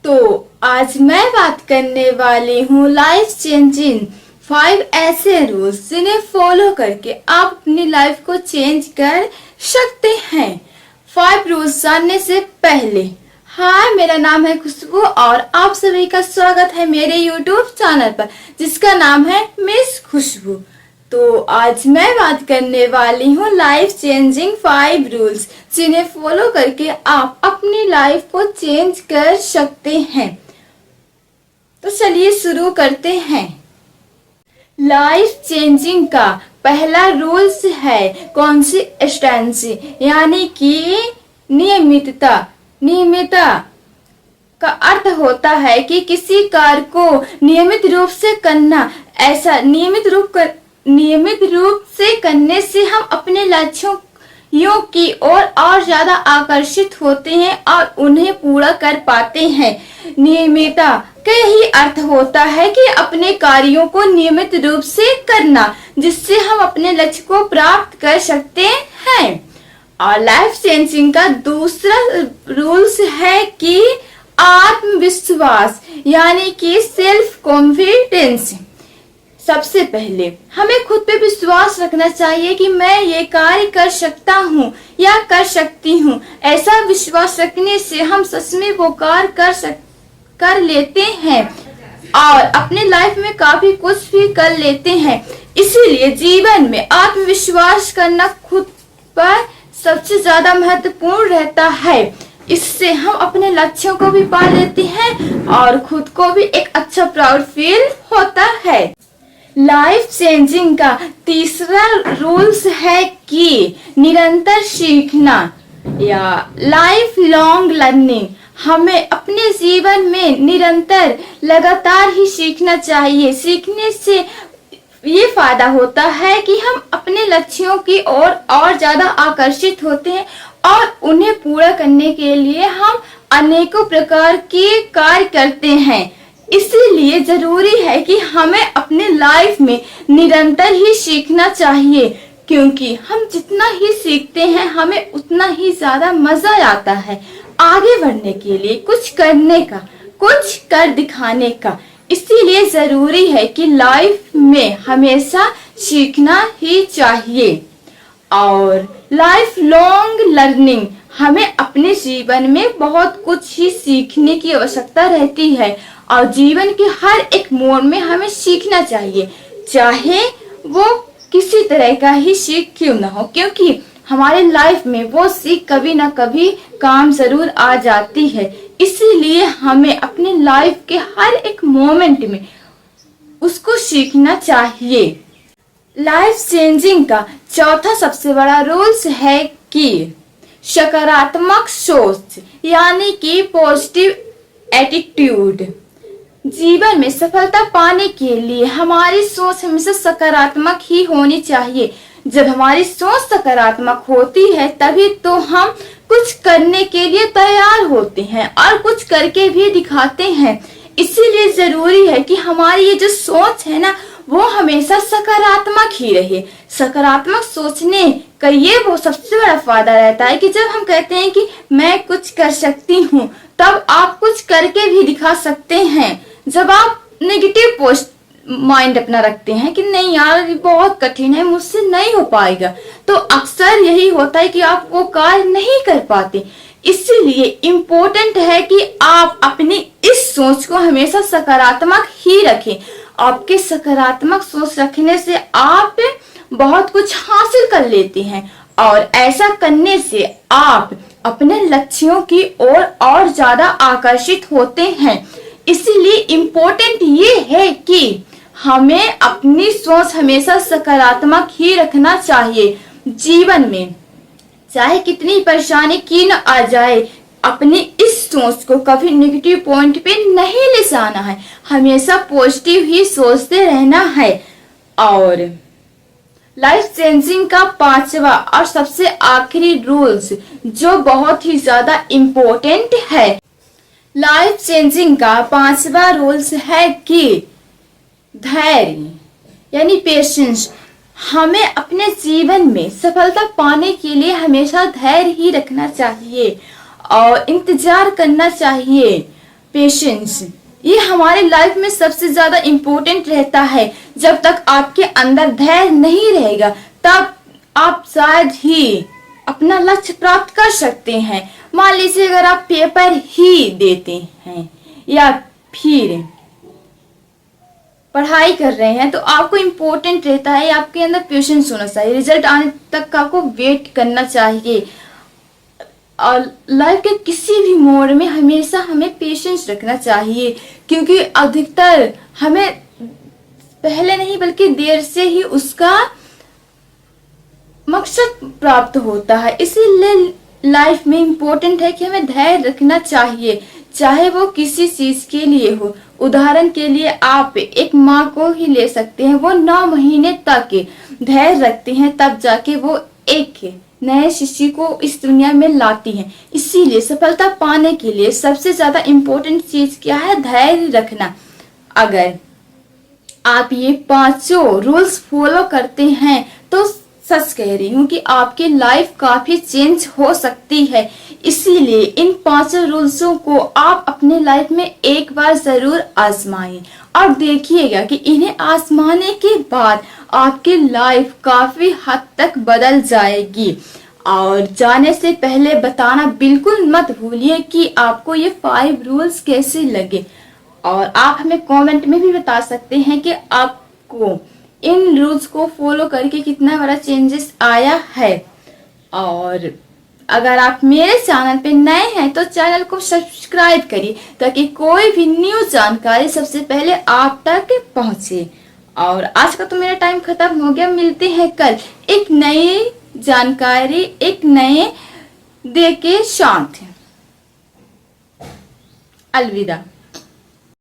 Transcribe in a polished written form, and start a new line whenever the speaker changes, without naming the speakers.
तो आज मैं बात करने वाली हूँ लाइफ चेंजिंग 5 ऐसे रूल्स जिन्हें फॉलो करके आप अपनी लाइफ को चेंज कर सकते हैं। 5 रूल्स जानने से पहले हाय, मेरा नाम है खुशबू और आप सभी का स्वागत है मेरे यूट्यूब चैनल पर जिसका नाम है मिस खुशबू। तो आज मैं बात करने वाली हूँ लाइफ चेंजिंग 5 रूल्स जिन्हें फॉलो करके आप अपनी लाइफ को चेंज कर सकते हैं। तो चलिए शुरू करते हैं। लाइफ चेंजिंग का पहला रूल्स है कंसिस्टेंसी, यानी कि नियमितता का अर्थ होता है कि किसी कार्य को नियमित रूप से करना। ऐसा नियमित रूप से करने से हम अपने लक्ष्यों की ओर और ज्यादा आकर्षित होते हैं और उन्हें पूरा कर पाते हैं। नियमितता का यही अर्थ होता है कि अपने कार्यों को नियमित रूप से करना, जिससे हम अपने लक्ष्य को प्राप्त कर सकते हैं। और लाइफ चेंजिंग का दूसरा रूल्स है कि आत्मविश्वास, यानी कि सेल्फ कॉन्फिडेंस। सबसे पहले हमें खुद पे विश्वास रखना चाहिए कि मैं ये कार्य कर सकता हूँ या कर सकती हूँ। ऐसा विश्वास रखने से हम सच में वो कार्य कर लेते हैं और अपने लाइफ में काफी कुछ भी कर लेते हैं। इसीलिए जीवन में आत्मविश्वास करना खुद पर सबसे ज्यादा महत्वपूर्ण रहता है। इससे हम अपने लक्ष्यों को भी पा लेते हैं और खुद को भी एक अच्छा प्राउड फील होता है। लाइफ चेंजिंग का तीसरा रूल्स है कि निरंतर सीखना या लाइफ लॉन्ग लर्निंग। हमें अपने जीवन में निरंतर लगातार ही सीखना चाहिए। सीखने से ये फायदा होता है कि हम अपने लक्ष्यों की ओर और ज्यादा आकर्षित होते हैं और उन्हें पूरा करने के लिए हम अनेकों प्रकार के कार्य करते हैं। इसीलिए जरूरी है कि हमें अपने लाइफ में निरंतर ही सीखना चाहिए, क्योंकि हम जितना ही सीखते हैं हमें उतना ही ज्यादा मजा आता है आगे बढ़ने के लिए, कुछ करने का, कुछ कर दिखाने का। इसीलिए जरूरी है कि लाइफ में हमेशा सीखना ही चाहिए। और लाइफ लॉन्ग लर्निंग, हमें अपने जीवन में बहुत कुछ ही सीखने की आवश्यकता रहती है और जीवन के हर एक मोड़ में हमें सीखना चाहिए, चाहे वो किसी तरह का ही सीख क्यों ना हो, क्योंकि हमारे लाइफ में वो सीख कभी ना कभी काम जरूर आ जाती है। इसीलिए हमें अपने लाइफ के हर एक मोमेंट में उसको सीखना चाहिए। लाइफ चेंजिंग का चौथा सबसे बड़ा रूल्स है कि सकारात्मक सोच, यानी कि पॉजिटिव एटीट्यूड। जीवन में सफलता पाने के लिए हमारी सोच हमेशा सकारात्मक ही होनी चाहिए। जब हमारी सोच सकारात्मक होती है तभी तो हम कुछ करने के लिए तैयार होते हैं और कुछ करके भी दिखाते हैं। इसीलिए जरूरी है कि हमारी ये जो सोच है ना, वो हमेशा सकारात्मक ही रहे। सकारात्मक सोचने का ये वो सबसे बड़ा फायदा रहता है कि जब हम कहते हैं कि मैं कुछ कर सकती हूँ, तब आप कुछ करके भी दिखा सकते हैं। जब आप नेगेटिव माइंड अपना रखते हैं कि नहीं यार ये बहुत कठिन है, मुझसे नहीं हो पाएगा, तो अक्सर यही होता है कि आप वो कार्य नहीं कर पाते। इसीलिए इम्पोर्टेंट है कि आप अपनी इस सोच को हमेशा सकारात्मक ही रखें। आपके सकारात्मक सोच रखने से आप बहुत कुछ हासिल कर लेते हैं और ऐसा करने से आप अपने लक्ष्यों की ओर और ज्यादा आकर्षित होते हैं। इसीलिए इम्पोर्टेंट ये है कि हमें अपनी सोच हमेशा सकारात्मक ही रखना चाहिए। जीवन में चाहे कितनी परेशानी क्यों न आ जाए, अपनी इस सोच को कभी नेगेटिव पॉइंट पे नहीं ले जाना है, हमेशा पॉजिटिव ही सोचते रहना है। और लाइफ चेंजिंग का पांचवा और सबसे आखिरी रूल्स जो बहुत ही ज्यादा इम्पोर्टेंट है, लाइफ चेंजिंग का पांचवा रूल्स है कि धैर्य, यानी पेशेंस। हमें अपने जीवन में सफलता पाने के लिए हमेशा धैर्य ही रखना चाहिए और इंतजार करना चाहिए। पेशेंस, ये हमारे लाइफ में सबसे ज्यादा इम्पोर्टेंट रहता है। जब तक आपके अंदर धैर्य नहीं रहेगा तब आप शायद ही अपना लक्ष्य प्राप्त कर सकते हैं। मान लीजिए अगर आप पेपर ही देते हैं या फिर पढ़ाई कर रहे हैं तो आपको इम्पोर्टेंट रहता है आपके अंदर पेशेंस होना चाहिए। रिजल्ट आने तक आपको वेट करना चाहिए। और लाइफ के किसी भी मोड़ में हमेशा हमें पेशेंस रखना चाहिए, क्योंकि अधिकतर हमें पहले नहीं बल्कि देर से ही उसका मकसद प्राप्त होता है। इसीलिए लाइफ में इम्पोर्टेंट है कि हमें धैर्य रखना चाहिए, चाहे वो किसी चीज के लिए हो। उदाहरण के लिए आप एक माँ को ही ले सकते हैं, वो 9 महीने तक धैर्य रखते हैं तब जाके वो एक नए शिशु को इस दुनिया में लाती हैं। इसीलिए सफलता पाने के लिए सबसे ज्यादा इम्पोर्टेंट चीज क्या है? धैर्य रखना। अगर आप ये 5 रूल्स फॉलो करते हैं तो सच कह रही हूँ कि आपकी लाइफ काफी चेंज हो सकती है। इसीलिए इन 5 रूल्सों को आप अपने लाइफ में एक बार जरूर आजमाएं और देखिएगा कि इन्हें आजमाने के बाद आपकी लाइफ काफी हद तक बदल जाएगी। और जाने से पहले बताना बिल्कुल मत भूलिए कि आपको ये 5 रूल्स कैसे लगे। और आप हमें कमेंट में भी बता सकते हैं कि आपको इन रूल्स को फॉलो करके कितना बड़ा चेंजेस आया है। और अगर आप मेरे चैनल पे नए हैं तो चैनल को सब्सक्राइब करिए ताकि कोई भी न्यू जानकारी सबसे पहले आप तक पहुंचे। और आज का तो मेरा टाइम खत्म हो गया। मिलते हैं कल एक नई जानकारी एक नए दे के साथ। अलविदा।